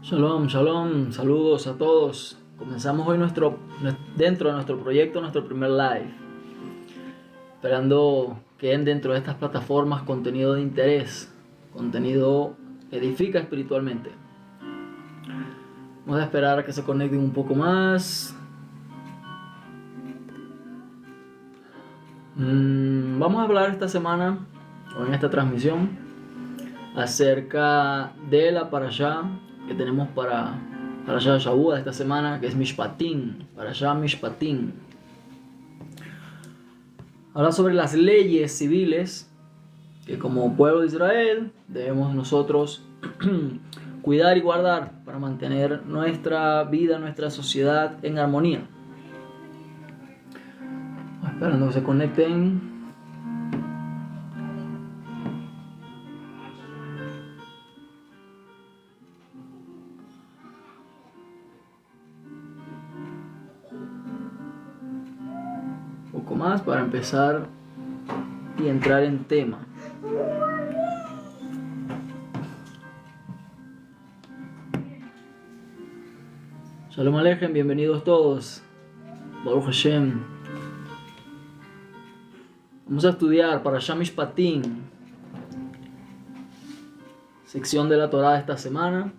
Shalom, shalom, saludos a todos. Comenzamos hoy dentro de nuestro proyecto, nuestro primer live. Esperando que den dentro de estas plataformas contenido de interés, contenido que edifica espiritualmente. Vamos a esperar a que se conecten un poco más. Vamos a hablar esta semana, o en esta transmisión, acerca de la parashá que tenemos para Parashá Shavua de esta semana, que es Mishpatim, Parashá Mishpatim. Habla sobre las leyes civiles que como pueblo de Israel debemos nosotros cuidar y guardar para mantener nuestra vida, nuestra sociedad en armonía. Esperando que se conecten. Poco más para empezar y entrar en tema. Shalom Aleichem, bienvenidos todos. Baruch Hashem. Vamos a estudiar Parashá Mishpatim, sección de la Torá de esta semana.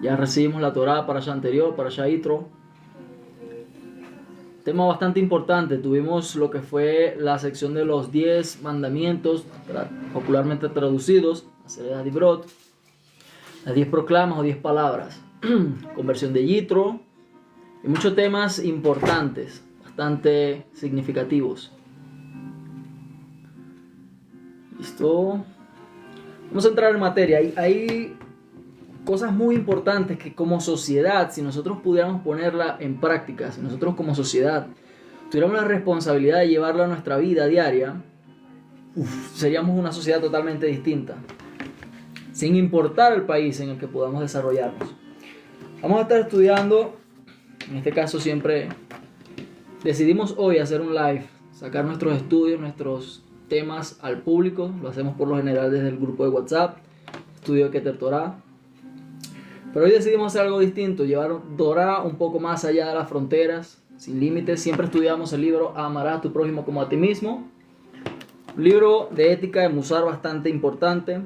Ya recibimos la Torá Parashá anterior, Parashá Yitro. Tema bastante importante. Tuvimos lo que fue la sección de los 10 mandamientos, popularmente traducidos, Aseret HaDibrot, las 10 proclamas o 10 palabras, conversión de Yitro y muchos temas importantes, bastante significativos. Listo. Vamos a entrar en materia. Hay cosas muy importantes que como sociedad, si nosotros pudiéramos ponerla en práctica, si nosotros como sociedad tuviéramos la responsabilidad de llevarla a nuestra vida diaria, seríamos una sociedad totalmente distinta, sin importar el país en el que podamos desarrollarnos. Vamos a estar estudiando, en este caso siempre decidimos hoy hacer un live, sacar nuestros estudios, nuestros temas al público. Lo hacemos por lo general desde el grupo de WhatsApp, Estudio de Keter Torah. Pero hoy decidimos hacer algo distinto, llevar Torah un poco más allá de las fronteras, sin límites. Siempre estudiamos el libro Amarás a tu prójimo como a ti mismo. Un libro de ética, de Musar bastante importante,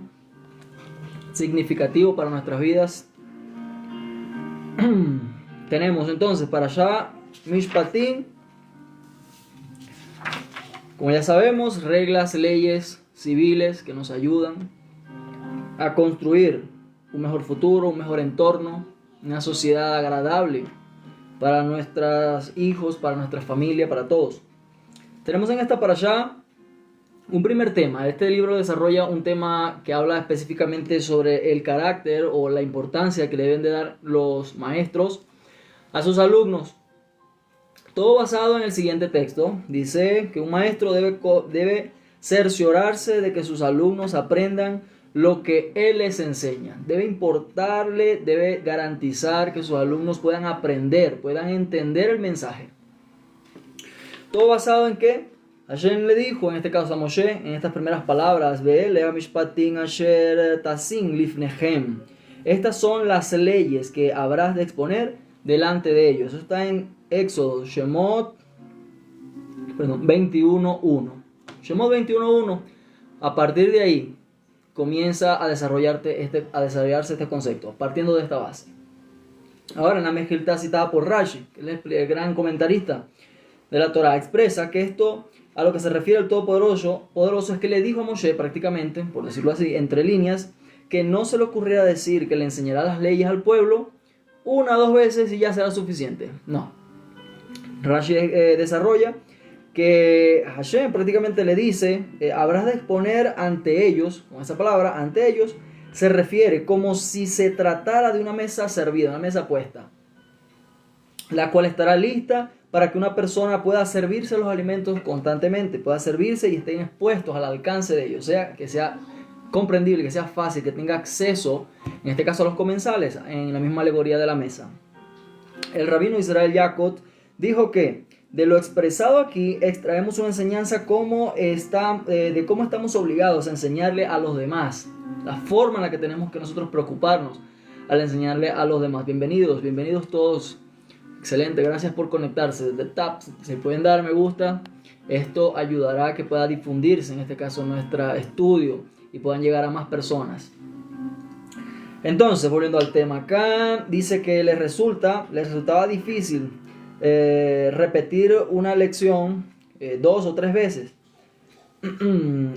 significativo para nuestras vidas. Tenemos entonces Parashá Mishpatim. Como ya sabemos, reglas, leyes civiles que nos ayudan a construir un mejor futuro, un mejor entorno, una sociedad agradable para nuestros hijos, para nuestra familia, para todos. Tenemos en esta parashá un primer tema. Este libro desarrolla un tema que habla específicamente sobre el carácter o la importancia que le deben de dar los maestros a sus alumnos. Todo basado en el siguiente texto. Dice que un maestro debe cerciorarse de que sus alumnos aprendan lo que él les enseña. Debe importarle, debe garantizar que sus alumnos puedan aprender, puedan entender el mensaje. Todo basado en que Hashem le dijo, en este caso a Moshe, en estas primeras palabras: Ve'elea mishpatim asher tasim lifnechem. Estas son las leyes que habrás de exponer delante de ellos. Eso está en Éxodo, Shemot 21.1. Shemot 21.1. A partir de ahí comienza a desarrollarse este concepto, partiendo de esta base. Ahora, en la Mejilta citada por Rashi, que es el gran comentarista de la Torah, expresa que esto, a lo que se refiere al Todopoderoso, es que le dijo a Moshe prácticamente, por decirlo así, entre líneas, que no se le ocurriera decir que le enseñará las leyes al pueblo una o dos veces y ya será suficiente. No. Rashi desarrolla que Hashem prácticamente le dice, habrás de exponer ante ellos, con esa palabra, ante ellos, se refiere como si se tratara de una mesa servida, una mesa puesta, la cual estará lista para que una persona pueda servirse los alimentos constantemente, pueda servirse y estén expuestos al alcance de ellos, o sea, que sea comprendible, que sea fácil, que tenga acceso, en este caso a los comensales, en la misma alegoría de la mesa. El rabino Israel Yakot dijo que de lo expresado aquí extraemos una enseñanza de cómo estamos obligados a enseñarle a los demás, la forma en la que tenemos que nosotros preocuparnos al enseñarle a los demás. Bienvenidos todos. Excelente, gracias por conectarse. Desde Tap, si pueden dar me gusta, esto ayudará a que pueda difundirse, en este caso, nuestro estudio y puedan llegar a más personas. Entonces, volviendo al tema acá, dice que les resultaba difícil repetir una lección 2 o 3 veces.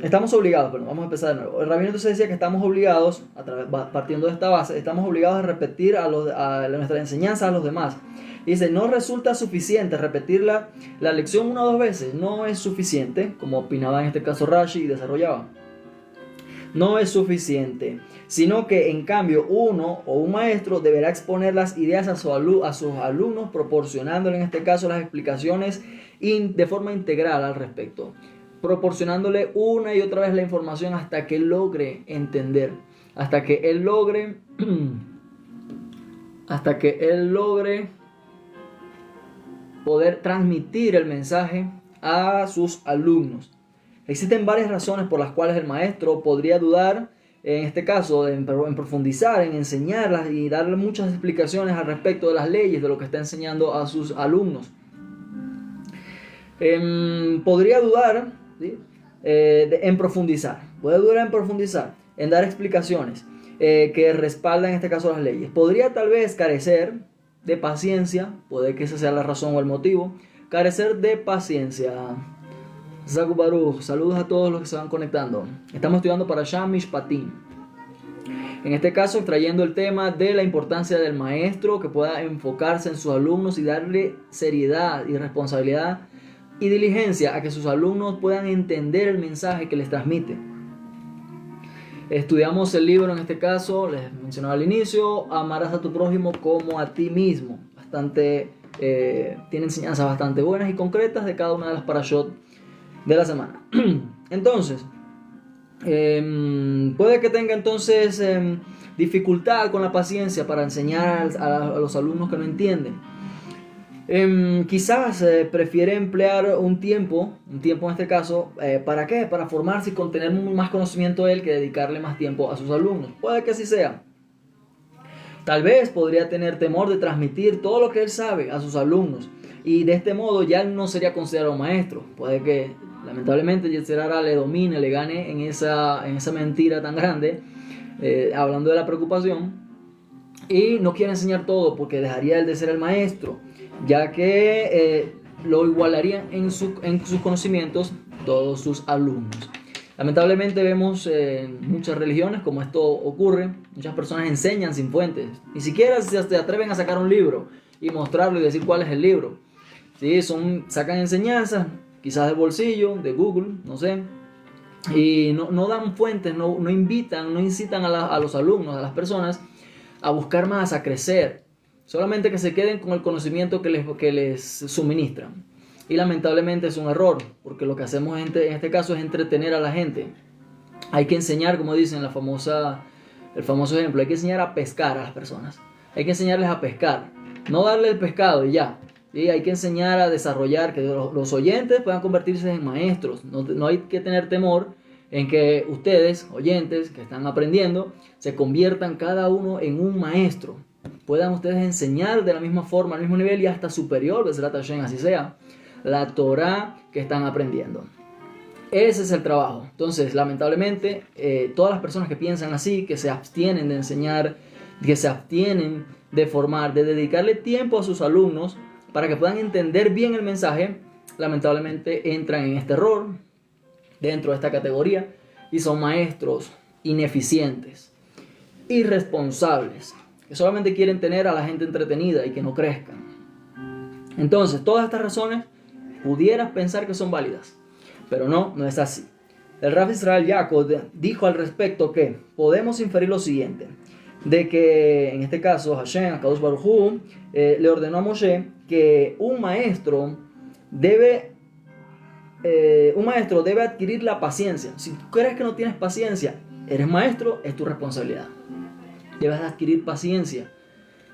Estamos obligados, pero vamos a empezar de nuevo. El rabino entonces decía que estamos obligados, partiendo de esta base, estamos obligados a repetir a nuestra enseñanza a los demás. Dice, no resulta suficiente repetir la lección 1 o 2 veces, no es suficiente, como opinaba en este caso Rashi y desarrollaba. No es suficiente, sino que en cambio uno o un maestro deberá exponer las ideas a sus alumnos, proporcionándole en este caso las explicaciones de forma integral al respecto, proporcionándole una y otra vez la información hasta que logre entender, hasta que él logre poder transmitir el mensaje a sus alumnos. Existen varias razones por las cuales el maestro podría dudar, en este caso, en profundizar, en enseñarlas y darle muchas explicaciones al respecto de las leyes, de lo que está enseñando a sus alumnos. Podría dudar, ¿sí? En profundizar, puede dudar en profundizar, en dar explicaciones que respaldan en este caso las leyes. Podría tal vez carecer de paciencia, puede que esa sea la razón o el motivo, carecer de paciencia. Zaku Baruch, saludos a todos los que se van conectando. Estamos estudiando para Sham Mishpatim. En este caso, extrayendo el tema de la importancia del maestro que pueda enfocarse en sus alumnos y darle seriedad y responsabilidad y diligencia a que sus alumnos puedan entender el mensaje que les transmite. Estudiamos el libro, en este caso, les mencionaba al inicio, amarás a tu prójimo como a ti mismo. Tiene enseñanzas bastante buenas y concretas de cada una de las parashot de la semana. Entonces, puede que tenga entonces dificultad con la paciencia para enseñar a los alumnos que no entienden. Quizás prefiere emplear un tiempo en este caso, ¿para qué? Para formarse y con tener más conocimiento de él que dedicarle más tiempo a sus alumnos. Puede que así sea. Tal vez podría tener temor de transmitir todo lo que él sabe a sus alumnos y de este modo ya él no sería considerado maestro. Puede que lamentablemente Yetzer Hara le domine, le gane en esa mentira tan grande, hablando de la preocupación, y no quiere enseñar todo porque dejaría él de ser el maestro, ya que lo igualarían en sus conocimientos todos sus alumnos. Lamentablemente vemos en muchas religiones como esto ocurre. Muchas personas enseñan sin fuentes, ni siquiera se atreven a sacar un libro y mostrarlo y decir cuál es el libro. ¿Sí? Sacan enseñanzas, quizás del bolsillo, de Google, no sé, y no dan fuentes, no incitan a los alumnos, a las personas, a buscar más, a crecer. Solamente que se queden con el conocimiento que les suministran. Y lamentablemente es un error, porque lo que hacemos en este caso es entretener a la gente. Hay que enseñar, como dicen el famoso ejemplo, hay que enseñar a pescar a las personas. Hay que enseñarles a pescar, no darle el pescado y ya. ¿Sí? Hay que enseñar a desarrollar, que los oyentes puedan convertirse en maestros. No hay que tener temor en que ustedes, oyentes que están aprendiendo, se conviertan cada uno en un maestro. Puedan ustedes enseñar de la misma forma, al mismo nivel y hasta superior, así sea, la Torah que están aprendiendo. Ese es el trabajo. Entonces, lamentablemente, todas las personas que piensan así, que se abstienen de enseñar, que se abstienen de formar, de dedicarle tiempo a sus alumnos para que puedan entender bien el mensaje, lamentablemente entran en este error, dentro de esta categoría, y son maestros ineficientes, irresponsables, que solamente quieren tener a la gente entretenida y que no crezcan. Entonces, todas estas razones pudieras pensar que son válidas, pero no es así. El Rav Israel Yaakov dijo al respecto que podemos inferir lo siguiente, de que en este caso Hashem, Akadosh Baruj Hu, le ordenó a Moshe que un maestro debe adquirir la paciencia. Si tú crees que no tienes paciencia, eres maestro, es tu responsabilidad. Debes adquirir paciencia,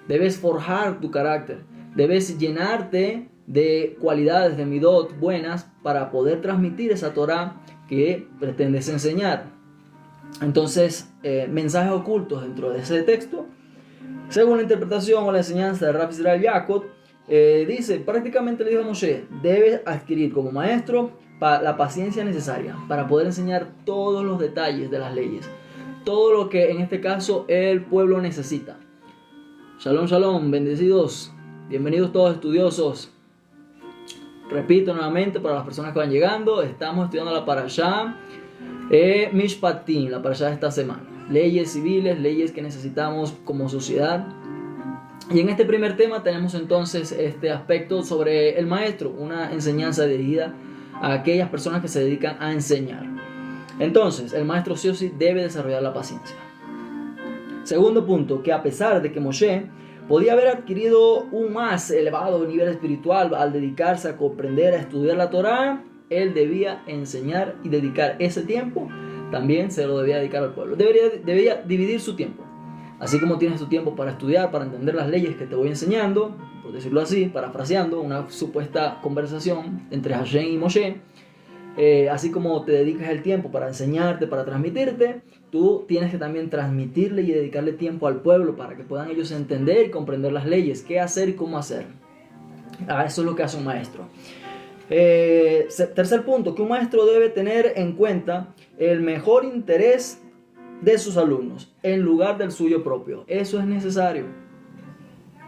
debes forjar tu carácter, debes llenarte de cualidades, de midot buenas para poder transmitir esa Torah que pretendes enseñar. Entonces, mensajes ocultos dentro de ese texto Según la interpretación o la enseñanza de Rav Israel Yaakov, dice, prácticamente le dijo a Moshe, debes adquirir como maestro la paciencia necesaria para poder enseñar todos los detalles de las leyes, todo lo que en este caso el pueblo necesita. Shalom, shalom, bendecidos, bienvenidos todos estudiosos. Repito nuevamente para las personas que van llegando, estamos estudiando la parashá Mishpatim, la parashá de esta semana. Leyes civiles, leyes que necesitamos como sociedad. Y en este primer tema tenemos entonces este aspecto sobre el maestro, una enseñanza dirigida a aquellas personas que se dedican a enseñar. Entonces, el maestro sí o sí debe desarrollar la paciencia. Segundo punto, que a pesar de que Moshe podía haber adquirido un más elevado nivel espiritual al dedicarse a comprender, a estudiar la Torá, él debía enseñar y dedicar ese tiempo, también se lo debía dedicar al pueblo. Debía dividir su tiempo. Así como tienes tu tiempo para estudiar, para entender las leyes que te voy enseñando, por decirlo así, parafraseando una supuesta conversación entre Hashem y Moshe, así como te dedicas el tiempo para enseñarte, para transmitirte, tú tienes que también transmitirle y dedicarle tiempo al pueblo para que puedan ellos entender y comprender las leyes, qué hacer y cómo hacer. Eso es lo que hace un maestro. Tercer punto, que un maestro debe tener en cuenta el mejor interés de sus alumnos en lugar del suyo propio. Eso es necesario.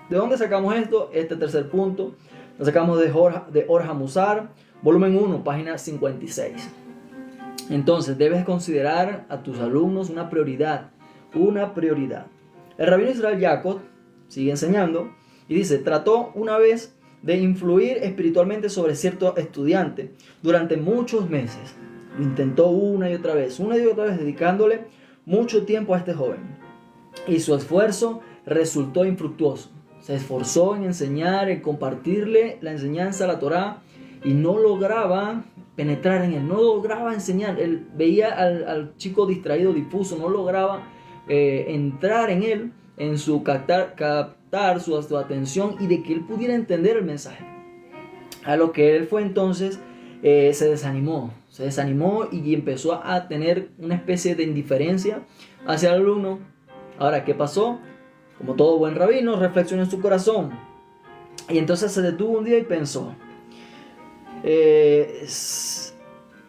¿De dónde sacamos esto? Este tercer punto lo sacamos de Or HaMusar, volumen 1, página 56. Entonces debes considerar a tus alumnos una prioridad. El rabino Israel Yaakov sigue enseñando y dice, trató una vez de influir espiritualmente sobre cierto estudiante durante muchos meses. Lo intentó una y otra vez, dedicándole mucho tiempo a este joven. Y su esfuerzo resultó infructuoso. Se esforzó en enseñar, en compartirle la enseñanza a la Torá y no lograba penetrar en él, no lograba enseñar. Él veía al chico distraído, difuso, no lograba entrar en él, en su captar su atención y de que él pudiera entender el mensaje. A lo que él fue entonces, se desanimó y empezó a tener una especie de indiferencia hacia el alumno. Ahora, ¿qué pasó? Como todo buen rabino, reflexionó en su corazón y entonces se detuvo un día y pensó.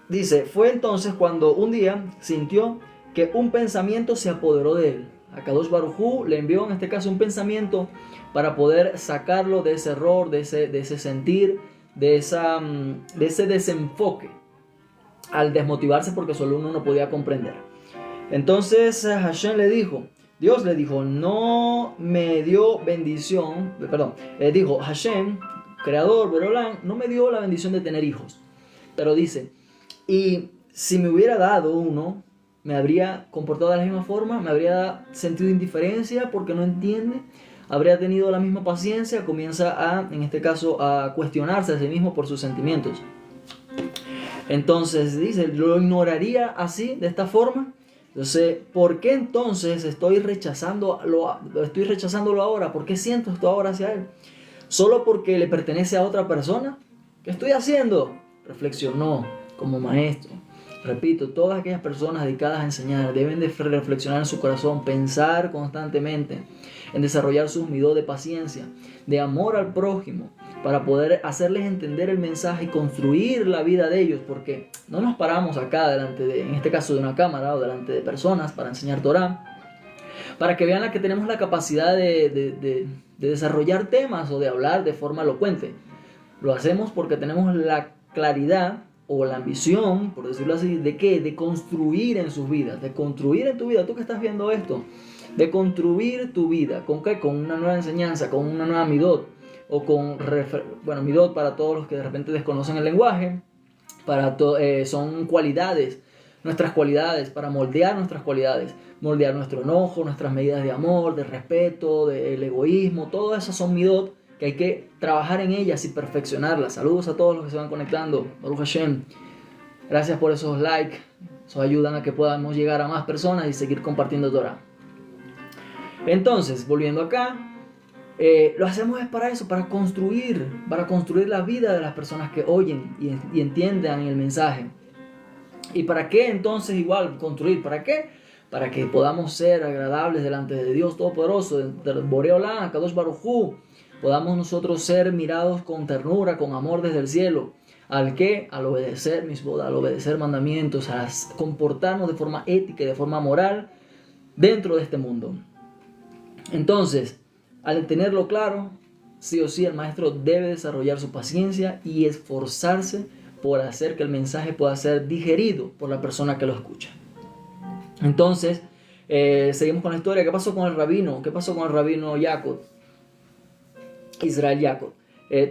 Dice, fue entonces cuando un día sintió que un pensamiento se apoderó de él. Akadosh Baruj Hu le envió en este caso un pensamiento para poder sacarlo de ese error, de ese sentir, de ese desenfoque, al desmotivarse porque su alumno no podía comprender. Entonces Dios le dijo, no me dio bendición, dijo Hashem, creador, Berolán, no me dio la bendición de tener hijos. Pero dice, y si me hubiera dado uno, me habría comportado de la misma forma, me habría sentido indiferencia porque no entiende, habría tenido la misma paciencia, comienza en este caso, a cuestionarse a sí mismo por sus sentimientos. Entonces dice, lo ignoraría así, de esta forma. Entonces, ¿por qué entonces estoy rechazándolo ahora? ¿Por qué siento esto ahora hacia él? ¿Solo porque le pertenece a otra persona? ¿Qué estoy haciendo? Reflexionó como maestro. Repito, todas aquellas personas dedicadas a enseñar deben de reflexionar en su corazón, pensar constantemente en desarrollar sus midot de paciencia, de amor al prójimo, para poder hacerles entender el mensaje y construir la vida de ellos, porque no nos paramos acá delante en este caso de una cámara o delante de personas para enseñar Torah, para que vean que tenemos la capacidad de desarrollar temas o de hablar de forma elocuente. Lo hacemos porque tenemos la claridad o la ambición, por decirlo así, ¿de qué? De construir en sus vidas, de construir en tu vida, tú que estás viendo esto, de construir tu vida, ¿con qué? Con una nueva enseñanza, con una nueva midot, o con, midot para todos los que de repente desconocen el lenguaje, son cualidades, nuestras cualidades, para moldear nuestras cualidades, moldear nuestro enojo, nuestras medidas de amor, de respeto, del egoísmo, todas esas son midot que hay que trabajar en ellas y perfeccionarlas. Saludos a todos los que se van conectando. Baruch Hashem. Gracias por esos likes. Eso ayudan a que podamos llegar a más personas y seguir compartiendo Torah. Entonces, volviendo acá, lo hacemos es para eso, para construir la vida de las personas que oyen y entiendan el mensaje. ¿Y para qué entonces igual construir? ¿Para qué? para que podamos ser agradables delante de Dios Todopoderoso, de Boreolá, Kadosh Baruj Hu, podamos nosotros ser mirados con ternura, con amor desde el cielo. ¿Al qué? Al obedecer mis bodas, al obedecer mandamientos, a comportarnos de forma ética y de forma moral dentro de este mundo. Entonces, al tenerlo claro, sí o sí el maestro debe desarrollar su paciencia y esforzarse por hacer que el mensaje pueda ser digerido por la persona que lo escucha. Entonces, seguimos con la historia. ¿Qué pasó con el rabino? ¿Qué pasó con el rabino Jacob? Israel Jacob.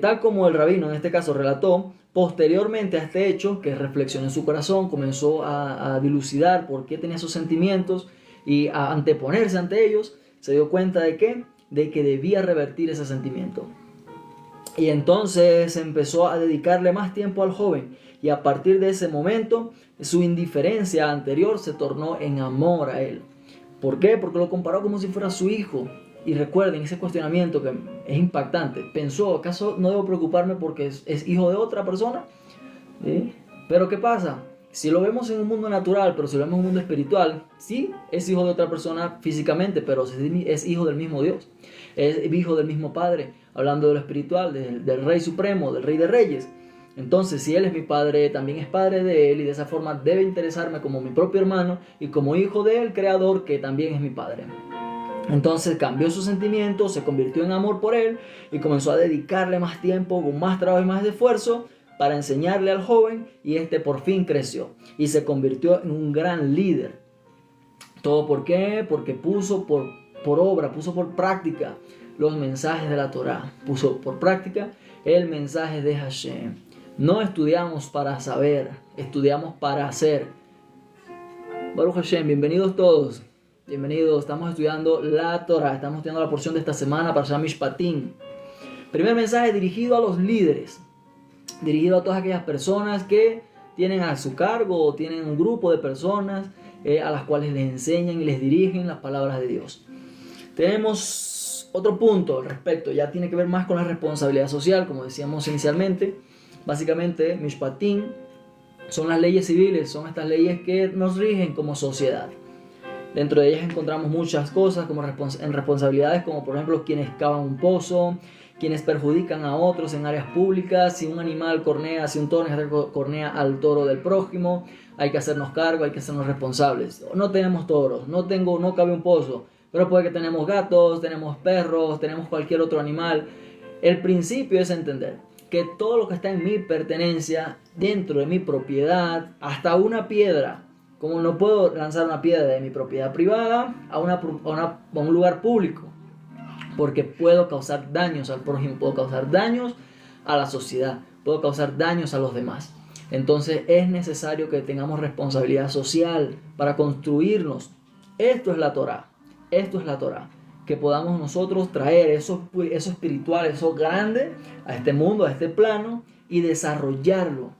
Tal como el rabino en este caso relató, posteriormente a este hecho, que reflexionó en su corazón, comenzó a dilucidar por qué tenía esos sentimientos y a anteponerse ante ellos, se dio cuenta de que debía revertir ese sentimiento. Y entonces empezó a dedicarle más tiempo al joven, y a partir de ese momento su indiferencia anterior se tornó en amor a él. ¿Por qué? Porque lo comparó como si fuera su hijo. Y recuerden ese cuestionamiento que es impactante. Pensó, ¿acaso no debo preocuparme porque es hijo de otra persona? ¿Sí? Pero ¿qué pasa? Si lo vemos en un mundo natural, pero si lo vemos en un mundo espiritual, sí, es hijo de otra persona físicamente, pero es hijo del mismo Dios. Es hijo del mismo Padre, hablando de lo espiritual, del Rey Supremo, del Rey de Reyes. Entonces, si Él es mi Padre, también es Padre de Él, y de esa forma debe interesarme como mi propio hermano y como hijo del Creador, que también es mi Padre. Entonces cambió sus sentimientos, se convirtió en amor por él y comenzó a dedicarle más tiempo, con más trabajo y más esfuerzo para enseñarle al joven, y este por fin creció y se convirtió en un gran líder. ¿Todo por qué? Porque puso por obra, puso por práctica los mensajes de la Torá, puso por práctica el mensaje de Hashem. No estudiamos para saber, estudiamos para hacer. Baruch Hashem, bienvenidos todos. Bienvenidos, estamos estudiando la Torah, estamos estudiando la porción de esta semana para Parashat Mishpatim. Primer mensaje dirigido a los líderes, dirigido a todas aquellas personas que tienen a su cargo o tienen un grupo de personas a las cuales les enseñan y les dirigen las palabras de Dios. Tenemos otro punto al respecto, ya tiene que ver más con la responsabilidad social, como decíamos inicialmente. Básicamente, Mishpatim son las leyes civiles, son estas leyes que nos rigen como sociedad. Dentro de ellas encontramos muchas cosas como en responsabilidades, como por ejemplo quienes cavan un pozo, quienes perjudican a otros en áreas públicas. Si un animal cornea, si un toro cornea al toro del prójimo, hay que hacernos cargo, hay que hacernos responsables. No tenemos toros, no cabe un pozo, pero puede que tenemos gatos, tenemos perros, tenemos cualquier otro animal. El principio es entender que todo lo que está en mi pertenencia, dentro de mi propiedad, hasta una piedra, como no puedo lanzar una piedra de mi propiedad privada a un lugar público, porque puedo causar daños al prójimo, puedo causar daños a la sociedad, puedo causar daños a los demás. Entonces es necesario que tengamos responsabilidad social para construirnos. Esto es la Torá, que podamos nosotros traer eso espiritual, eso grande a este mundo, a este plano, y desarrollarlo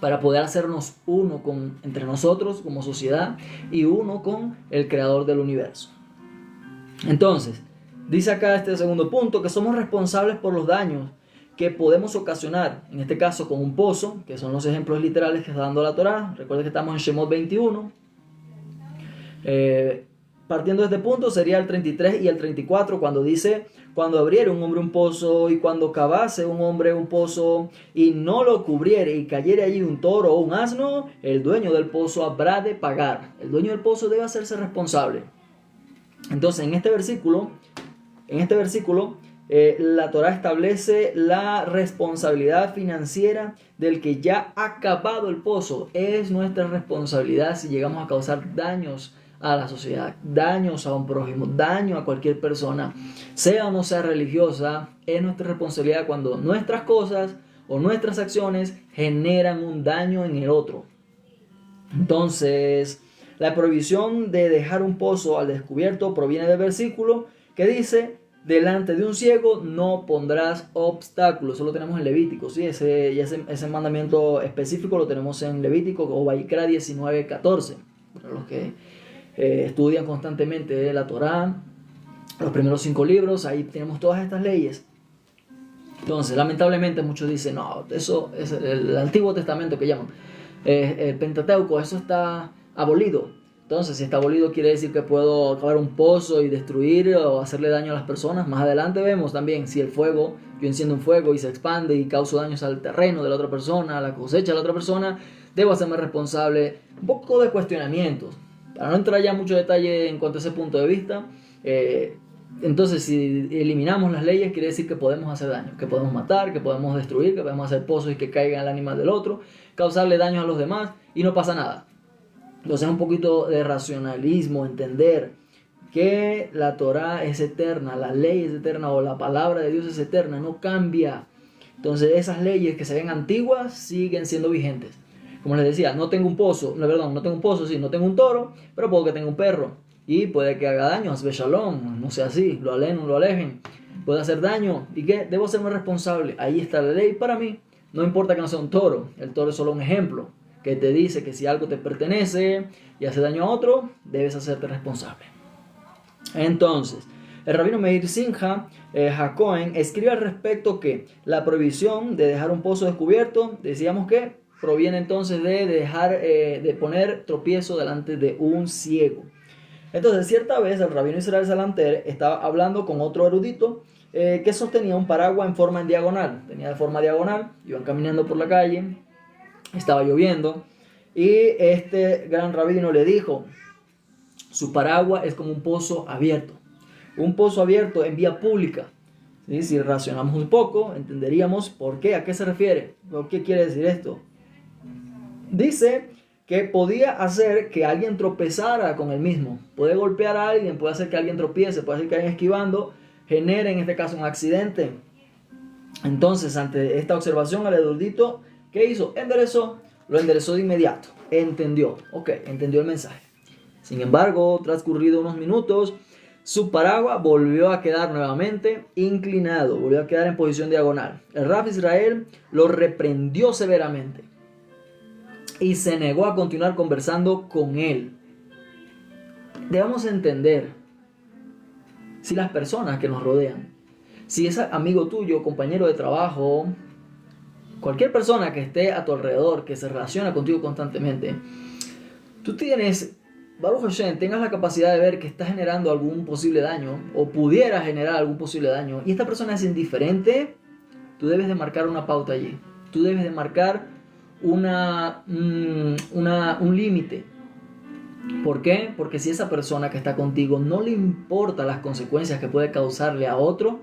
para poder hacernos uno entre nosotros como sociedad y uno con el Creador del universo. Entonces, dice acá este segundo punto que somos responsables por los daños que podemos ocasionar, en este caso con un pozo, que son los ejemplos literales que está dando la Torá. Recuerden que estamos en Shemot 21. Partiendo de este punto sería el 33 y el 34, cuando dice: cuando abriere un hombre un pozo, y cuando cavase un hombre un pozo, y no lo cubriere, y cayere allí un toro o un asno, el dueño del pozo habrá de pagar. El dueño del pozo debe hacerse responsable. Entonces, en este versículo, la Torá establece la responsabilidad financiera del que ya ha cavado el pozo. Es nuestra responsabilidad si llegamos a causar daños a la sociedad, daños a un prójimo, daño a cualquier persona, sea o no sea religiosa. Es nuestra responsabilidad cuando nuestras cosas o nuestras acciones generan un daño en el otro. Entonces, la prohibición de dejar un pozo al descubierto proviene del versículo que dice: delante de un ciego no pondrás obstáculos. Eso lo tenemos en Levítico, ¿sí? Ese mandamiento específico lo tenemos en Levítico o Vaikra 19:14. Para los que estudian constantemente la Torá, los primeros 5 libros, ahí tenemos todas estas leyes. Entonces, lamentablemente muchos dicen: no, eso es el Antiguo Testamento que llaman, el Pentateuco, eso está abolido. Entonces, si está abolido quiere decir que puedo cavar un pozo y destruir o hacerle daño a las personas. Más adelante vemos también si el fuego, yo enciendo un fuego y se expande y causo daños al terreno de la otra persona, a la cosecha de la otra persona, debo hacerme responsable. Un poco de cuestionamientos. Para no entrar ya en mucho detalle en cuanto a ese punto de vista, entonces si eliminamos las leyes quiere decir que podemos hacer daño, que podemos matar, que podemos destruir, que podemos hacer pozos y que caiga el animal del otro, causarle daños a los demás y no pasa nada. Entonces un poquito de racionalismo, entender que la Torá es eterna, la ley es eterna o la palabra de Dios es eterna, no cambia. Entonces esas leyes que se ven antiguas siguen siendo vigentes. Como les decía, no tengo un pozo, no tengo un toro, pero puedo que tenga un perro. Y puede que haga daño, hazbe shalom, no sea así, lo alejen. Puede hacer daño. ¿Y qué? Debo hacerme responsable. Ahí está la ley para mí. No importa que no sea un toro, el toro es solo un ejemplo que te dice que si algo te pertenece y hace daño a otro, debes hacerte responsable. Entonces, el rabino Meir Simcha Hakohen escribe al respecto que la prohibición de dejar un pozo descubierto, decíamos que proviene entonces de poner tropiezo delante de un ciego. Entonces, cierta vez el rabino Israel Salanter estaba hablando con otro erudito que sostenía un paraguas en forma en diagonal. Tenía de forma diagonal, iban caminando por la calle, estaba lloviendo y este gran rabino le dijo: su paraguas es como un pozo abierto. Un pozo abierto en vía pública. ¿Sí? Si racionamos un poco, entenderíamos por qué, a qué se refiere, por qué quiere decir esto. Dice que podía hacer que alguien tropezara con el mismo. Puede golpear a alguien, puede hacer que alguien tropiece, puede hacer que alguien esquivando genere en este caso un accidente. Entonces, ante esta observación, el erudito, ¿qué hizo? Lo enderezó de inmediato. Entendió el mensaje. Sin embargo, transcurrido unos minutos, su paraguas volvió a quedar nuevamente inclinado, volvió a quedar en posición diagonal. El Rab Israel lo reprendió severamente y se negó a continuar conversando con él. Debemos entender, si las personas que nos rodean, si es amigo tuyo, compañero de trabajo, cualquier persona que esté a tu alrededor, que se relaciona contigo constantemente, tú tienes, Baruch Hashem, tengas la capacidad de ver que está generando algún posible daño o pudiera generar algún posible daño y esta persona es indiferente, tú debes de marcar una pauta allí. Tú debes de marcar un límite. ¿Por qué? Porque si esa persona que está contigo no le importa las consecuencias que puede causarle a otro,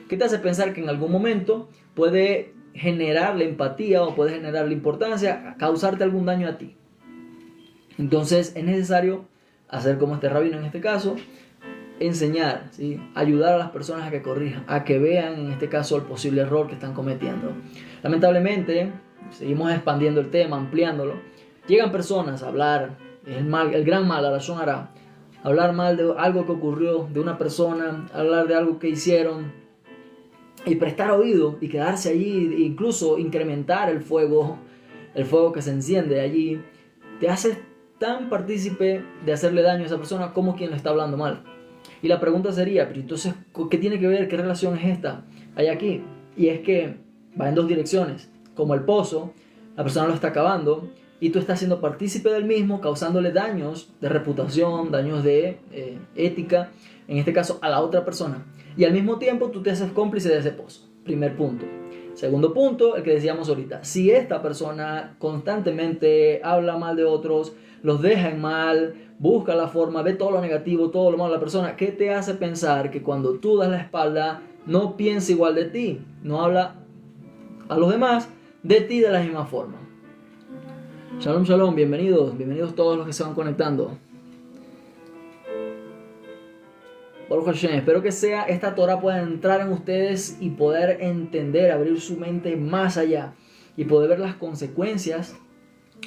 ¿qué te hace pensar que en algún momento puede generarle empatía o puede generarle importancia, causarte algún daño a ti? Entonces es necesario hacer como este rabino en este caso, enseñar, ¿sí? Ayudar a las personas a que corrijan, a que vean en este caso el posible error que están cometiendo. Lamentablemente, seguimos expandiendo el tema, ampliándolo. Llegan personas a hablar el gran mal, a la lashon hara, hablar mal de algo que ocurrió, de una persona, hablar de algo que hicieron y prestar oído y quedarse allí, e incluso incrementar el fuego que se enciende allí, te hace tan partícipe de hacerle daño a esa persona como quien lo está hablando mal. Y la pregunta sería, pero entonces, ¿qué tiene que ver? ¿Qué relación es esta? Hay aquí. Y es que va en dos direcciones. Como el pozo, la persona lo está acabando y tú estás siendo partícipe del mismo, causándole daños de reputación, daños de ética, en este caso a la otra persona. Y al mismo tiempo tú te haces cómplice de ese pozo. Primer punto. Segundo punto, el que decíamos ahorita. Si esta persona constantemente habla mal de otros, los deja en mal, busca la forma, ve todo lo negativo, todo lo malo de la persona, ¿qué te hace pensar que cuando tú das la espalda no piensa igual de ti? No habla a los demás de ti de la misma forma. Shalom, shalom, bienvenidos todos los que se van conectando. Baruch Hashem, espero que esta Torah pueda entrar en ustedes y poder entender, abrir su mente más allá y poder ver las consecuencias,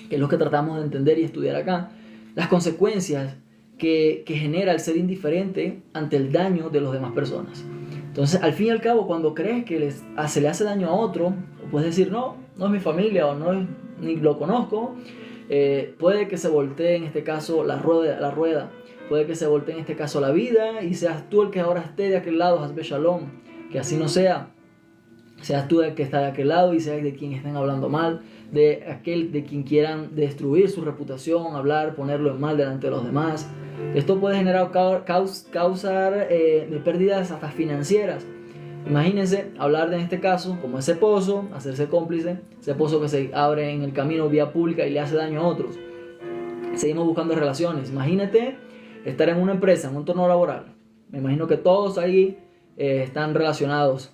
que es lo que tratamos de entender y estudiar acá, las consecuencias que genera el ser indiferente ante el daño de las demás personas. Entonces, al fin y al cabo, cuando crees que se le hace daño a otro, o puedes decir, no es mi familia o ni lo conozco, puede que se voltee en este caso la rueda, puede que se voltee en este caso la vida y seas tú el que ahora esté de aquel lado, hazbe shalom, que así no sea. seas tú el que está de aquel lado y seas de quien estén hablando mal, de aquel de quien quieran destruir su reputación, hablar, ponerlo en mal delante de los demás. Esto puede generar causar pérdidas hasta financieras. Imagínense hablar de, en este caso, como ese pozo, hacerse cómplice, ese pozo que se abre en el camino vía pública y le hace daño a otros. Seguimos buscando relaciones. Imagínate estar en una empresa, en un entorno laboral. Me imagino que todos ahí están relacionados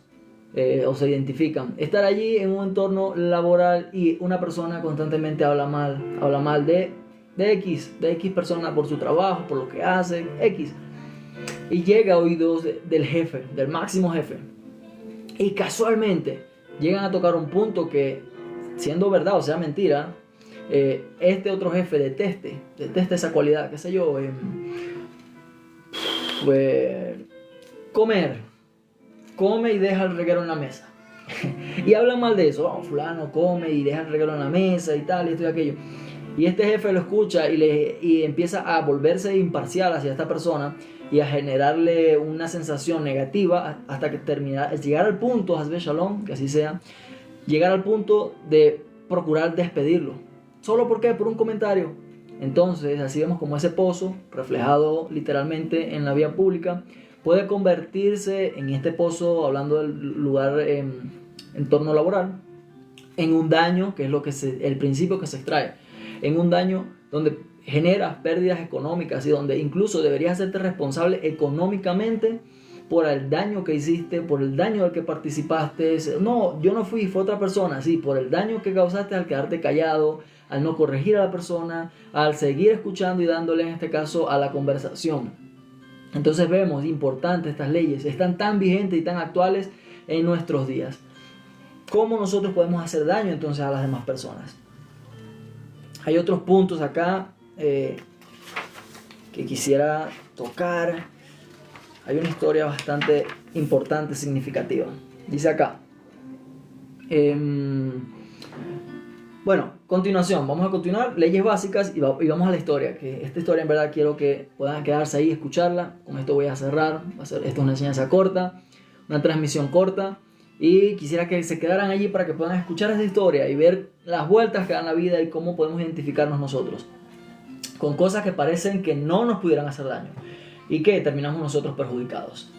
o se identifican. Estar allí en un entorno laboral y una persona constantemente habla mal de X persona por su trabajo, por lo que hace, X. Y llega a oídos del jefe, del máximo jefe. Y casualmente llegan a tocar un punto que, siendo verdad o sea mentira, este otro jefe deteste esa cualidad, qué sé yo, come y deja el reguero en la mesa. Y hablan mal de eso, fulano come y deja el reguero en la mesa y tal, y esto y aquello. Y este jefe lo escucha y empieza a volverse imparcial hacia esta persona y a generarle una sensación negativa hasta que llegar al punto, Hasbe Shalom, que así sea, llegar al punto de procurar despedirlo. ¿Solo por qué? Por un comentario. Entonces, así vemos como ese pozo, reflejado literalmente en la vía pública, puede convertirse en este pozo, hablando del lugar entorno laboral, en un daño, que es lo que el principio que se extrae, en un daño donde generas pérdidas económicas y donde incluso deberías hacerte responsable económicamente por el daño que hiciste, por el daño del que participaste. No, yo no fui, fue otra persona. Sí, por el daño que causaste al quedarte callado, al no corregir a la persona, al seguir escuchando y dándole en este caso a la conversación. Entonces vemos, importante, estas leyes están tan vigentes y tan actuales en nuestros días. ¿Cómo nosotros podemos hacer daño entonces a las demás personas? Hay otros puntos acá que quisiera tocar. Hay una historia bastante importante, significativa. Dice acá. Bueno, continuación. Vamos a continuar. Leyes básicas y vamos a la historia. Que esta historia en verdad quiero que puedan quedarse ahí y escucharla. Con esto voy a cerrar. Esto es una enseñanza corta. Una transmisión corta. Y quisiera que se quedaran allí para que puedan escuchar esta historia y ver las vueltas que dan la vida y cómo podemos identificarnos nosotros con cosas que parecen que no nos pudieran hacer daño y que terminamos nosotros perjudicados.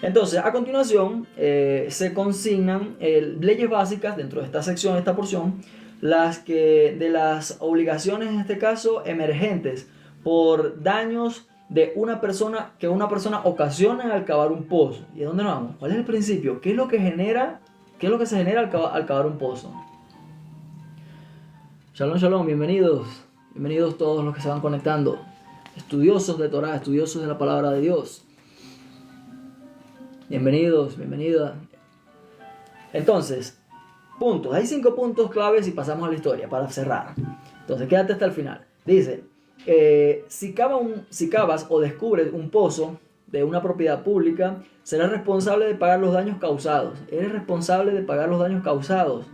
Entonces, a continuación, se consignan leyes básicas dentro de esta sección, esta porción, de las obligaciones, en este caso, emergentes por daños de una persona que una persona ocasiona al cavar un pozo. ¿Y a dónde nos vamos? ¿Cuál es el principio? ¿Qué es lo que se genera al cavar un pozo? Shalom, shalom, bienvenidos todos los que se van conectando, estudiosos de Torah, estudiosos de la palabra de Dios. Bienvenidos. Entonces, puntos. Hay 5 puntos claves y pasamos a la historia para cerrar. Entonces, quédate hasta el final. Dice, si cavas o descubres un pozo de una propiedad pública, serás responsable de pagar los daños causados. Eres responsable de pagar los daños causados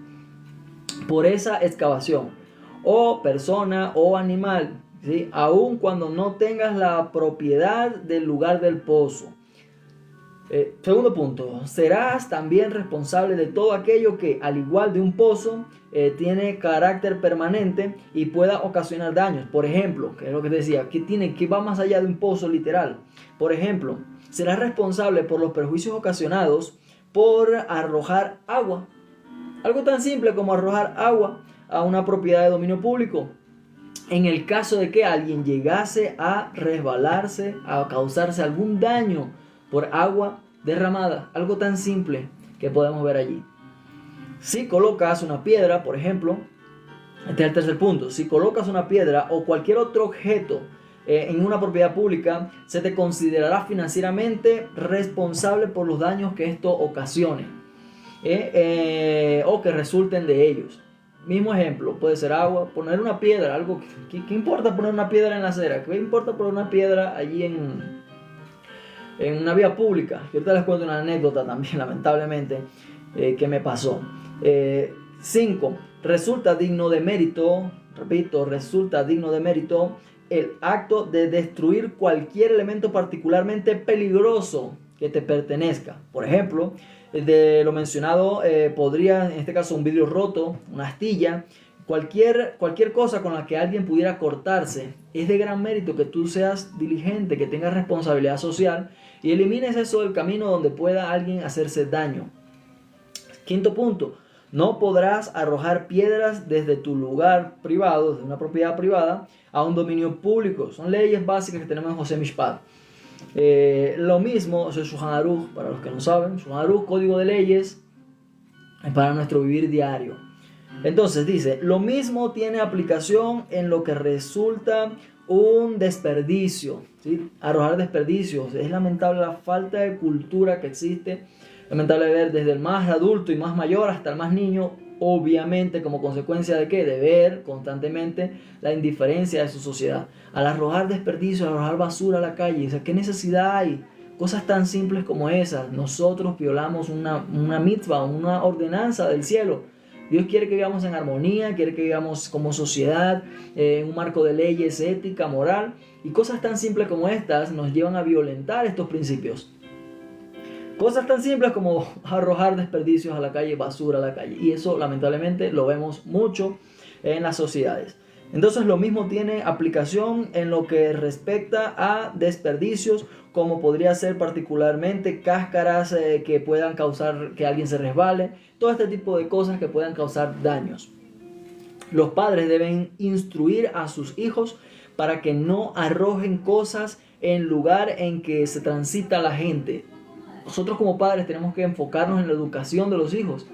por esa excavación, o persona o animal, ¿sí? Aun cuando no tengas la propiedad del lugar del pozo. Segundo punto, serás también responsable de todo aquello que, al igual de un pozo, tiene carácter permanente y pueda ocasionar daños. Por ejemplo, que es lo que te decía, que va más allá de un pozo literal. Por ejemplo, serás responsable por los perjuicios ocasionados por arrojar agua. Algo tan simple como arrojar agua a una propiedad de dominio público. En el caso de que alguien llegase a resbalarse, a causarse algún daño por agua derramada, algo tan simple que podemos ver allí. Si colocas una piedra, por ejemplo, este es el tercer punto, si colocas una piedra o cualquier otro objeto en una propiedad pública, se te considerará financieramente responsable por los daños que esto ocasione o que resulten de ellos. Mismo ejemplo, puede ser agua, poner una piedra, algo ¿qué importa poner una piedra en la acera? ¿Qué importa poner una piedra allí en una vía pública? Y ahorita les cuento una anécdota también, lamentablemente, que me pasó. 5. Resulta digno de mérito, repito, resulta digno de mérito el acto de destruir cualquier elemento particularmente peligroso que te pertenezca. Por ejemplo, de lo mencionado, podría, en este caso, un vidrio roto, una astilla, cualquier cosa con la que alguien pudiera cortarse. Es de gran mérito que tú seas diligente, que tengas responsabilidad social y elimines eso del camino donde pueda alguien hacerse daño. Quinto punto, no podrás arrojar piedras desde tu lugar privado, desde una propiedad privada, a un dominio público. Son leyes básicas que tenemos en José Mishpat. Lo mismo, eso es Shulchan Aruch, para los que no saben. Shulchan Aruch, código de leyes para nuestro vivir diario. Entonces dice, lo mismo tiene aplicación en lo que resulta un desperdicio, ¿sí? Arrojar desperdicios. Es lamentable la falta de cultura que existe. Lamentable ver desde el más adulto y más mayor hasta el más niño, obviamente como consecuencia de ¿qué? De ver constantemente la indiferencia de su sociedad. Al arrojar desperdicios, al arrojar basura a la calle, o sea, ¿qué necesidad hay? Cosas tan simples como esas. Nosotros violamos una mitzvah, una ordenanza del cielo. Dios quiere que vivamos en armonía, quiere que vivamos como sociedad, en un marco de leyes, ética, moral. Y cosas tan simples como estas nos llevan a violentar estos principios. Cosas tan simples como arrojar desperdicios a la calle, basura a la calle. Y eso lamentablemente lo vemos mucho en las sociedades. Entonces lo mismo tiene aplicación en lo que respecta a desperdicios, como podría ser particularmente cáscaras que puedan causar que alguien se resbale. Todo este tipo de cosas que puedan causar daños. Los padres deben instruir a sus hijos para que no arrojen cosas en lugar en que se transita la gente. Nosotros como padres tenemos que enfocarnos en la educación de los hijos,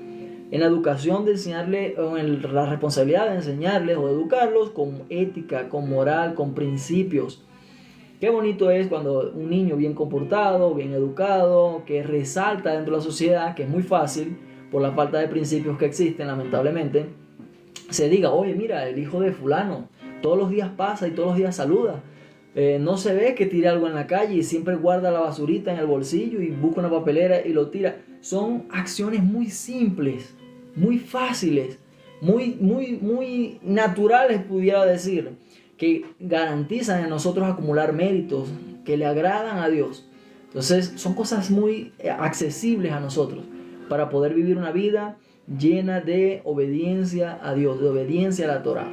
en la educación de enseñarles, en la responsabilidad de enseñarles o educarlos con ética, con moral, con principios. Qué bonito es cuando un niño bien comportado, bien educado, que resalta dentro de la sociedad, que es muy fácil por la falta de principios que existen lamentablemente, se diga, oye mira, el hijo de fulano todos los días pasa y todos los días saluda. No se ve que tire algo en la calle y siempre guarda la basurita en el bolsillo y busca una papelera y lo tira. Son acciones muy simples, muy fáciles, muy naturales, pudiera decir, que garantizan en nosotros acumular méritos que le agradan a Dios. Entonces son cosas muy accesibles a nosotros para poder vivir una vida llena de obediencia a Dios, de obediencia a la Torah.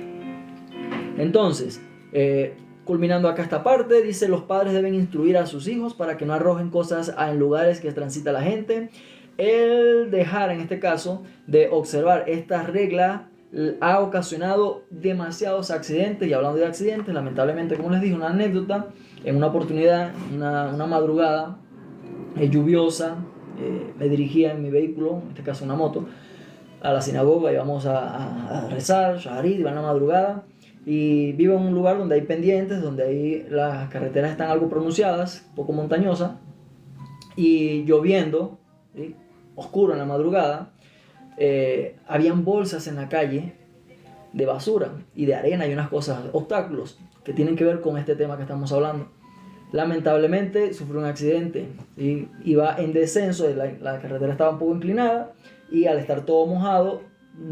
Entonces, culminando acá esta parte, dice: los padres deben instruir a sus hijos para que no arrojen cosas en lugares que transita la gente. El dejar, en este caso, de observar esta regla ha ocasionado demasiados accidentes. Y hablando de accidentes, lamentablemente, como les dije, una anécdota: en una oportunidad, una madrugada lluviosa, me dirigía en mi vehículo, en este caso una moto, a la sinagoga. Íbamos a rezar, shaharit, iba en la madrugada. Y vivo en un lugar donde hay pendientes, donde ahí las carreteras están algo pronunciadas, un poco montañosas, y lloviendo, ¿sí? Oscuro en la madrugada. Habían bolsas en la calle de basura y de arena y unas cosas, obstáculos que tienen que ver con este tema que estamos hablando. Lamentablemente sufrió un accidente, ¿sí? Iba en descenso, la carretera estaba un poco inclinada y al estar todo mojado,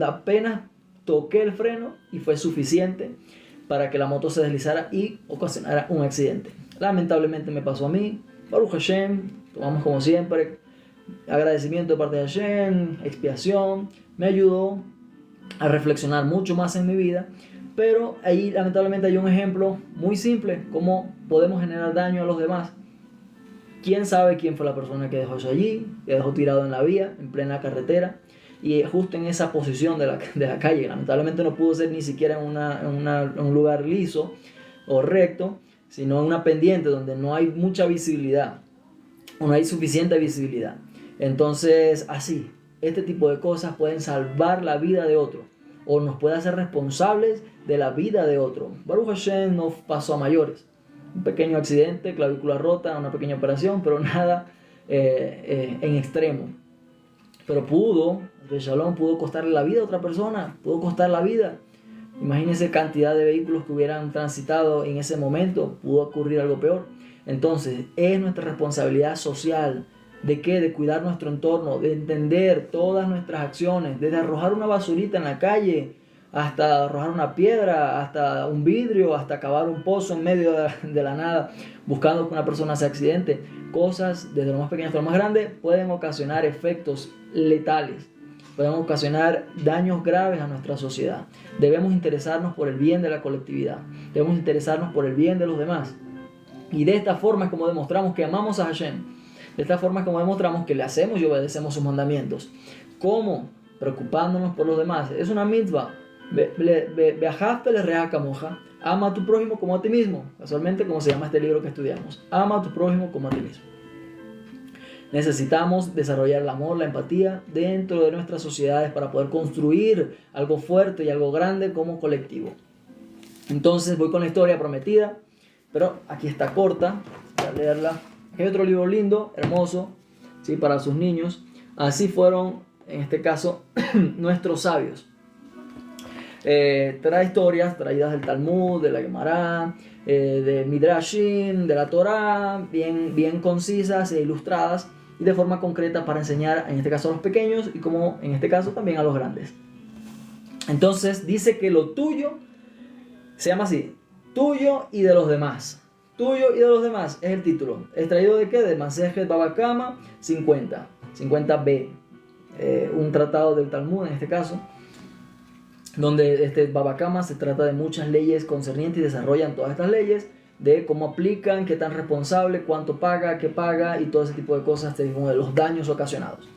apenas toqué el freno y fue suficiente para que la moto se deslizara y ocasionara un accidente. Lamentablemente me pasó a mí. Baruch Hashem, tomamos como siempre agradecimiento de parte de Hashem, expiación. Me ayudó a reflexionar mucho más en mi vida, pero ahí lamentablemente hay un ejemplo muy simple: cómo podemos generar daño a los demás. ¿Quién sabe quién fue la persona que dejó eso allí, que dejó tirado en la vía, en plena carretera? Y justo en esa posición de la calle, lamentablemente no pudo ser ni siquiera en un lugar liso o recto, sino en una pendiente donde no hay mucha visibilidad, o no hay suficiente visibilidad. Entonces, así, este tipo de cosas pueden salvar la vida de otro, o nos puede hacer responsables de la vida de otro. Baruch Hashem no pasó a mayores. Un pequeño accidente, clavícula rota, una pequeña operación, pero nada en extremo. Pero pudo costarle la vida a otra persona, pudo costar la vida. Imagínense cantidad de vehículos que hubieran transitado en ese momento, pudo ocurrir algo peor. Entonces, es nuestra responsabilidad social. ¿De qué? De cuidar nuestro entorno, de entender todas nuestras acciones, desde arrojar una basurita en la calle hasta arrojar una piedra, hasta un vidrio, hasta cavar un pozo en medio de la nada, buscando que una persona se accidente. Cosas desde lo más pequeño hasta lo más grande pueden ocasionar efectos letales, pueden ocasionar daños graves a nuestra sociedad. Debemos interesarnos por el bien de la colectividad, debemos interesarnos por el bien de los demás. Y de esta forma es como demostramos que amamos a Hashem. De esta forma es como demostramos que le hacemos y obedecemos sus mandamientos. ¿Cómo? Preocupándonos por los demás. Es una mitzvah. Ama a tu prójimo como a ti mismo. Casualmente, como se llama este libro que estudiamos. Ama a tu prójimo como a ti mismo. Necesitamos desarrollar el amor, la empatía dentro de nuestras sociedades para poder construir algo fuerte y algo grande como colectivo. Entonces voy con la historia prometida, pero aquí está corta. Voy a leerla. Aquí hay otro libro lindo, hermoso, ¿sí? Para sus niños. Así fueron, en este caso, nuestros sabios. Trae historias traídas del Talmud, de la Gemara, de Midrashim, de la Torá, bien concisas e ilustradas y de forma concreta para enseñar, en este caso a los pequeños y como en este caso también a los grandes. Entonces dice que lo tuyo se llama así, tuyo y de los demás. Tuyo y de los demás es el título. ¿Extraído de qué? De Masejet Baba Kama 50b, un tratado del Talmud en este caso, donde este Baba Kama se trata de muchas leyes concernientes y desarrollan todas estas leyes, de cómo aplican, qué tan responsable, cuánto paga, qué paga y todo ese tipo de cosas, como de los daños ocasionados.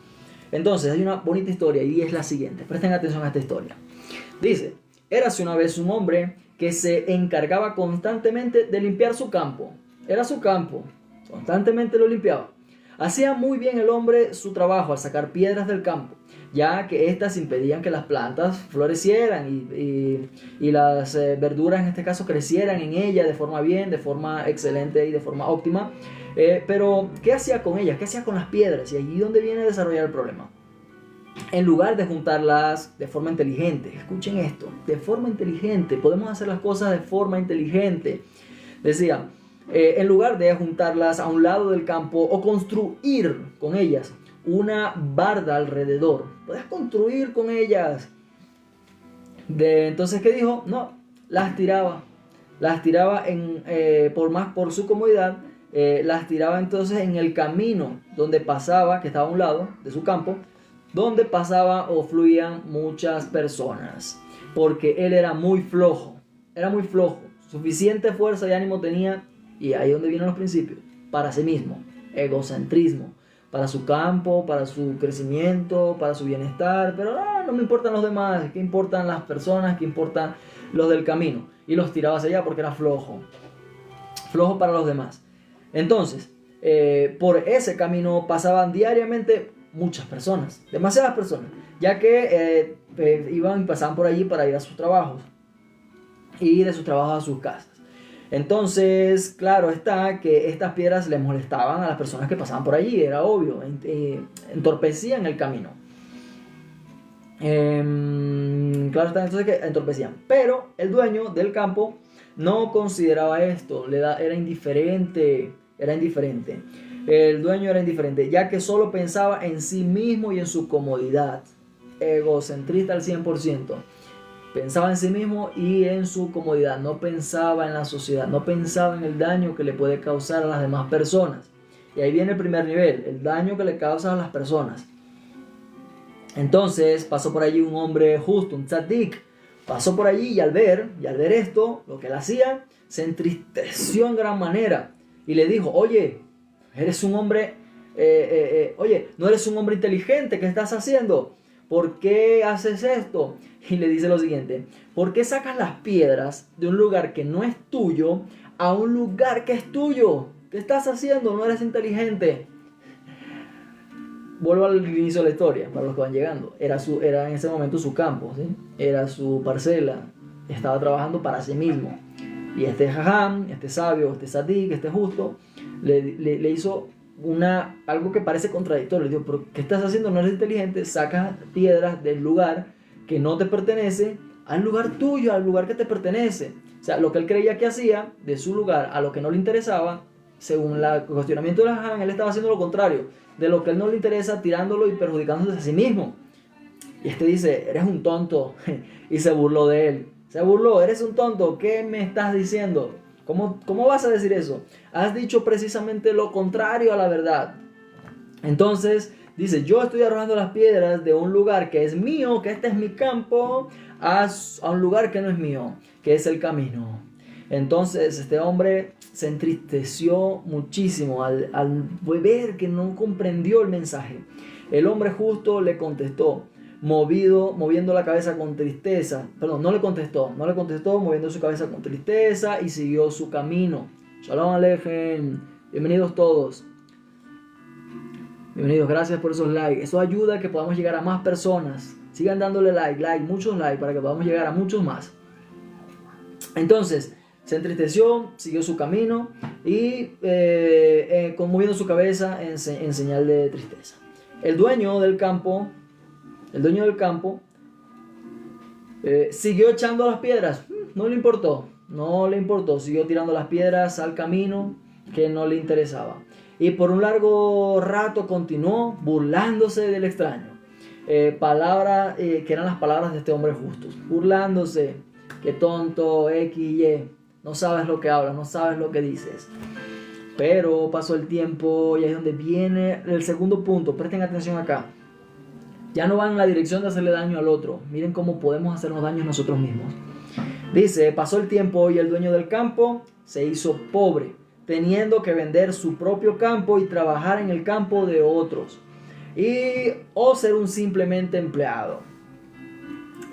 Entonces hay una bonita historia y es la siguiente, presten atención a esta historia. Dice, érase una vez un hombre que se encargaba constantemente de limpiar su campo. Era su campo, constantemente lo limpiaba. Hacía muy bien el hombre su trabajo al sacar piedras del campo, ya que éstas impedían que las plantas florecieran y las verduras en este caso crecieran en ella de forma bien, de forma excelente y de forma óptima. Pero, ¿qué hacía con ellas? ¿Qué hacía con las piedras? Y allí donde viene a desarrollar el problema. En lugar de juntarlas de forma inteligente, escuchen esto, de forma inteligente, podemos hacer las cosas de forma inteligente. Decía, en lugar de juntarlas a un lado del campo o construir con ellas una barda alrededor, puedes construir con ellas. Entonces, ¿qué dijo? No, las tiraba por su comodidad, las tiraba entonces en el camino donde pasaba, que estaba a un lado de su campo, donde pasaba o fluían muchas personas, porque él era muy flojo, suficiente fuerza y ánimo tenía, y ahí es donde vienen los principios, para sí mismo, egocentrismo, para su campo, para su crecimiento, para su bienestar, pero no me importan los demás, ¿qué importan las personas? ¿Qué importan los del camino? Y los tiraba hacia allá porque era flojo para los demás. Entonces, por ese camino pasaban diariamente muchas personas, demasiadas personas, ya que iban y pasaban por allí para ir a sus trabajos y de sus trabajos a sus casas. Entonces, claro está que estas piedras les molestaban a las personas que pasaban por allí, era obvio, entorpecían el camino. Claro está, entonces que entorpecían. Pero el dueño del campo no consideraba esto, era indiferente. El dueño era indiferente, ya que solo pensaba en sí mismo y en su comodidad. Egocentrista al 100%. Pensaba en sí mismo y en su comodidad. No pensaba en la sociedad, no pensaba en el daño que le puede causar a las demás personas. Y ahí viene el primer nivel, el daño que le causa a las personas. Entonces pasó por allí un hombre justo, un tzaddik. Pasó por allí y al ver esto, lo que él hacía, se entristeció en gran manera. Y le dijo, oye, eres un hombre, no eres un hombre inteligente, ¿qué estás haciendo? ¿Por qué haces esto? Y le dice lo siguiente, ¿por qué sacas las piedras de un lugar que no es tuyo a un lugar que es tuyo? ¿Qué estás haciendo? No eres inteligente. Vuelvo al inicio de la historia, para los que van llegando. Era en ese momento su campo, ¿sí? Era su parcela. Estaba trabajando para sí mismo. Y este jajam, este sabio, este sadik, este justo, le hizo algo que parece contradictorio. Le dijo, ¿pero qué estás haciendo? No eres inteligente. Sacas piedras del lugar que no te pertenece al lugar tuyo, al lugar que te pertenece. O sea, lo que él creía que hacía de su lugar a lo que no le interesaba, según el cuestionamiento de jajam, él estaba haciendo lo contrario. De lo que él no le interesa, tirándolo y perjudicándose a sí mismo. Y este dice, eres un tonto. Y se burló de él. Se burló, eres un tonto. ¿Qué me estás diciendo? ¿Cómo vas a decir eso? Has dicho precisamente lo contrario a la verdad. Entonces dice, yo estoy arrojando las piedras de un lugar que es mío, que este es mi campo, a un lugar que no es mío, que es el camino. Entonces este hombre se entristeció muchísimo al ver que no comprendió el mensaje. El hombre justo le contestó, moviendo la cabeza con tristeza. Perdón, no le contestó, moviendo su cabeza con tristeza y siguió su camino. Shalom Alejem, bienvenidos todos. Bienvenidos, gracias por esos likes. Eso ayuda a que podamos llegar a más personas. Sigan dándole muchos likes para que podamos llegar a muchos más. Entonces, se entristeció, siguió su camino y conmoviendo su cabeza en señal de tristeza. El dueño del campo siguió echando las piedras. No le importó. Siguió tirando las piedras al camino que no le interesaba. Y por un largo rato continuó burlándose del extraño. Palabras que eran las palabras de este hombre justo. Burlándose. Qué tonto, X, Y. No sabes lo que hablas, no sabes lo que dices. Pero pasó el tiempo y ahí es donde viene el segundo punto. Presten atención acá. Ya no van en la dirección de hacerle daño al otro. Miren cómo podemos hacernos daño nosotros mismos. Dice, pasó el tiempo y el dueño del campo se hizo pobre, teniendo que vender su propio campo y trabajar en el campo de otros. O ser un simplemente empleado.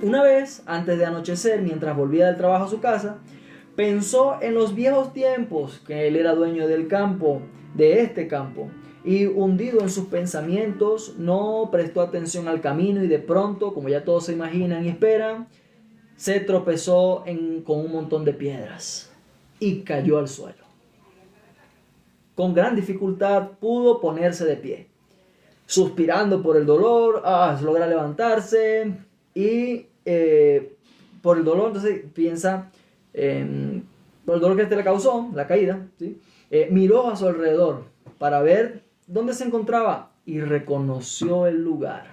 Una vez, antes de anochecer, mientras volvía del trabajo a su casa, pensó en los viejos tiempos que él era dueño del campo, de este campo, y hundido en sus pensamientos no prestó atención al camino y de pronto, como ya todos se imaginan y esperan, se tropezó con un montón de piedras y cayó al suelo. Con gran dificultad pudo ponerse de pie, suspirando por el dolor, logra levantarse y por el dolor, entonces piensa por el dolor que le causó, la caída, ¿sí? Miró a su alrededor para ver dónde se encontraba y reconoció el lugar.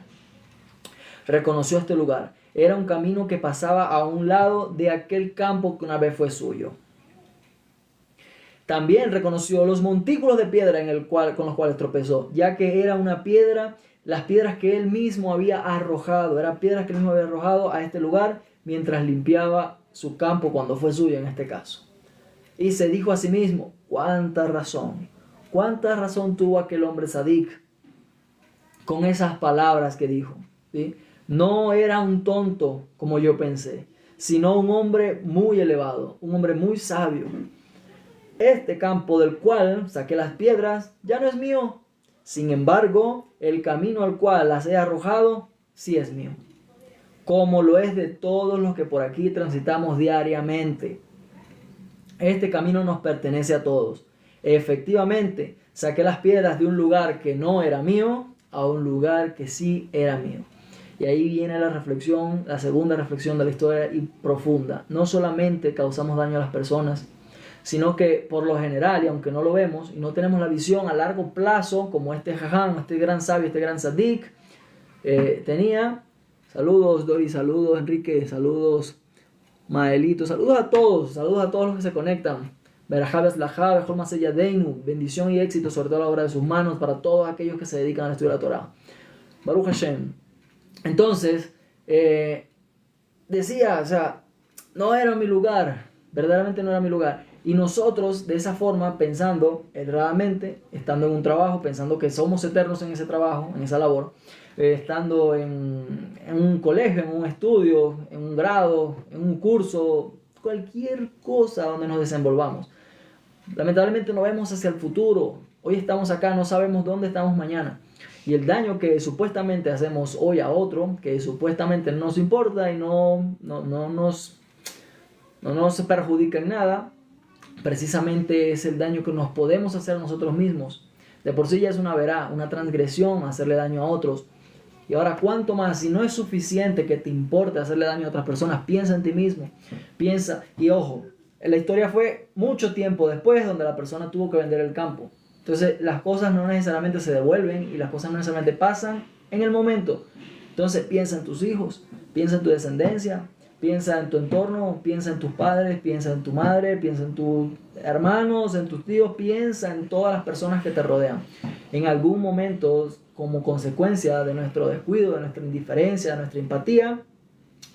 Reconoció este lugar. Era un camino que pasaba a un lado de aquel campo que una vez fue suyo. También reconoció los montículos de piedra con los cuales tropezó, ya que era una piedra, las piedras que él mismo había arrojado, eran piedras que él mismo había arrojado a este lugar mientras limpiaba su campo cuando fue suyo en este caso. Y se dijo a sí mismo, cuánta razón tuvo aquel hombre sadik con esas palabras que dijo, ¿sí? No era un tonto como yo pensé, sino un hombre muy elevado, un hombre muy sabio. Este campo del cual saqué las piedras ya no es mío. Sin embargo, el camino al cual las he arrojado sí es mío, como lo es de todos los que por aquí transitamos diariamente. Este camino nos pertenece a todos. Efectivamente, saqué las piedras de un lugar que no era mío a un lugar que sí era mío. Y ahí viene la reflexión, la segunda reflexión de la historia y profunda. No solamente causamos daño a las personas, sino que por lo general, y aunque no lo vemos y no tenemos la visión a largo plazo, como este jajam, este gran sabio, este gran sadik tenía. Saludos Dori, saludos Enrique, saludos Maelito, saludos a todos los que se conectan. Bendición y éxito sobre toda la obra de sus manos para todos aquellos que se dedican al estudio de la Torah. Baruch Hashem. Entonces, decía, o sea, no era mi lugar, verdaderamente no era mi lugar. Y nosotros, de esa forma, pensando erradamente, estando en un trabajo, pensando que somos eternos en ese trabajo, en esa labor, estando en un colegio, en un estudio, en un grado, en un curso, cualquier cosa donde nos desenvolvamos. Lamentablemente no vemos hacia el futuro. Hoy estamos acá, no sabemos dónde estamos mañana. Y el daño que supuestamente hacemos hoy a otro, que supuestamente no nos importa y no nos perjudica en nada, precisamente es el daño que nos podemos hacer a nosotros mismos. De por sí ya es una verá, una transgresión hacerle daño a otros. Y ahora, ¿cuánto más? Si no es suficiente que te importe hacerle daño a otras personas, piensa en ti mismo. Piensa, y ojo, la historia fue mucho tiempo después donde la persona tuvo que vender el campo. Entonces, las cosas no necesariamente se devuelven y las cosas no necesariamente pasan en el momento. Entonces piensa en tus hijos, piensa en tu descendencia, piensa en tu entorno, piensa en tus padres, piensa en tu madre, piensa en tus hermanos, en tus tíos, piensa en todas las personas que te rodean. En algún momento, como consecuencia de nuestro descuido, de nuestra indiferencia, de nuestra empatía,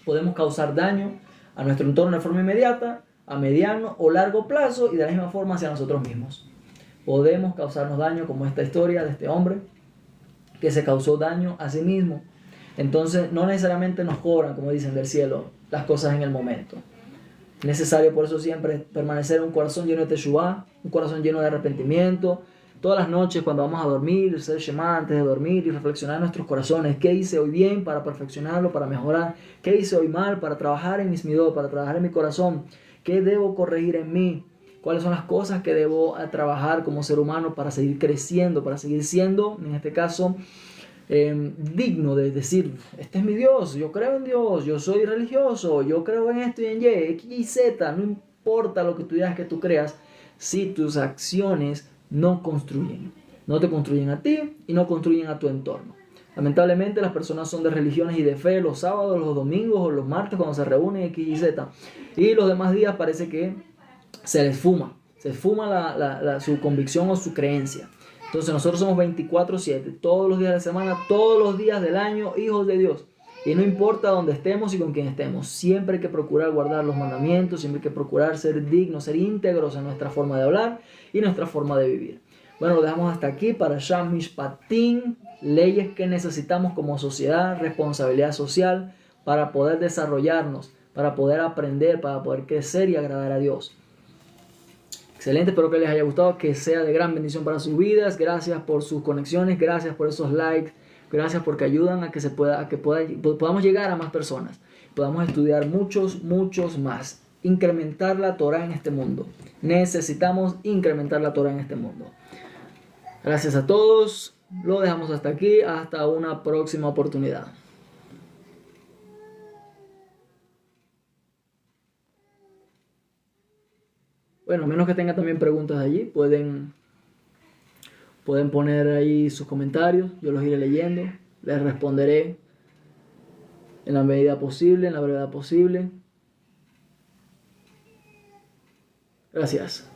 podemos causar daño a nuestro entorno de forma inmediata, a mediano o largo plazo y de la misma forma hacia nosotros mismos. Podemos causarnos daño, como esta historia de este hombre que se causó daño a sí mismo. Entonces no necesariamente nos cobran, como dicen, del cielo las cosas en el momento. Es necesario por eso siempre permanecer un corazón lleno de teshuvá, un corazón lleno de arrepentimiento. Todas las noches cuando vamos a dormir, hacer Shema antes de dormir y reflexionar en nuestros corazones. ¿Qué hice hoy bien para perfeccionarlo, para mejorar? ¿Qué hice hoy mal para trabajar en mis midot, para trabajar en mi corazón? ¿Qué debo corregir en mí? ¿Cuáles son las cosas que debo trabajar como ser humano para seguir creciendo, para seguir siendo, en este caso, digno de decir, este es mi Dios, yo creo en Dios, yo soy religioso, yo creo en esto y en Y, X y Z, no importa lo que tú digas que tú creas, si tus acciones no construyen, no te construyen a ti y no construyen a tu entorno. Lamentablemente las personas son de religiones y de fe los sábados, los domingos o los martes cuando se reúnen X y Z, y los demás días parece que se les fuma su convicción o su creencia. Entonces nosotros somos 24/7, todos los días de la semana, todos los días del año, hijos de Dios. Y no importa dónde estemos y con quién estemos, siempre hay que procurar guardar los mandamientos, siempre hay que procurar ser dignos, ser íntegros en nuestra forma de hablar y nuestra forma de vivir. Bueno, lo dejamos hasta aquí para Sham Mishpatim, leyes que necesitamos como sociedad, responsabilidad social, para poder desarrollarnos, para poder aprender, para poder crecer y agradar a Dios. Excelente, espero que les haya gustado, que sea de gran bendición para sus vidas. Gracias por sus conexiones, gracias por esos likes, gracias porque ayudan a que podamos llegar a más personas, podamos estudiar muchos más, incrementar la Torah en este mundo. Necesitamos incrementar la Torah en este mundo. Gracias a todos, lo dejamos hasta aquí, hasta una próxima oportunidad. Bueno, a menos que tengan también preguntas allí, pueden poner ahí sus comentarios, yo los iré leyendo, les responderé en la medida posible, en la brevedad posible. Gracias.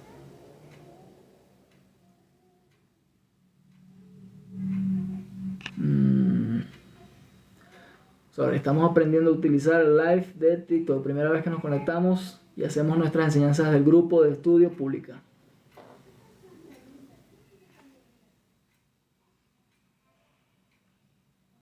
Estamos aprendiendo a utilizar el live de TikTok, primera vez que nos conectamos y hacemos nuestras enseñanzas del grupo de estudio pública.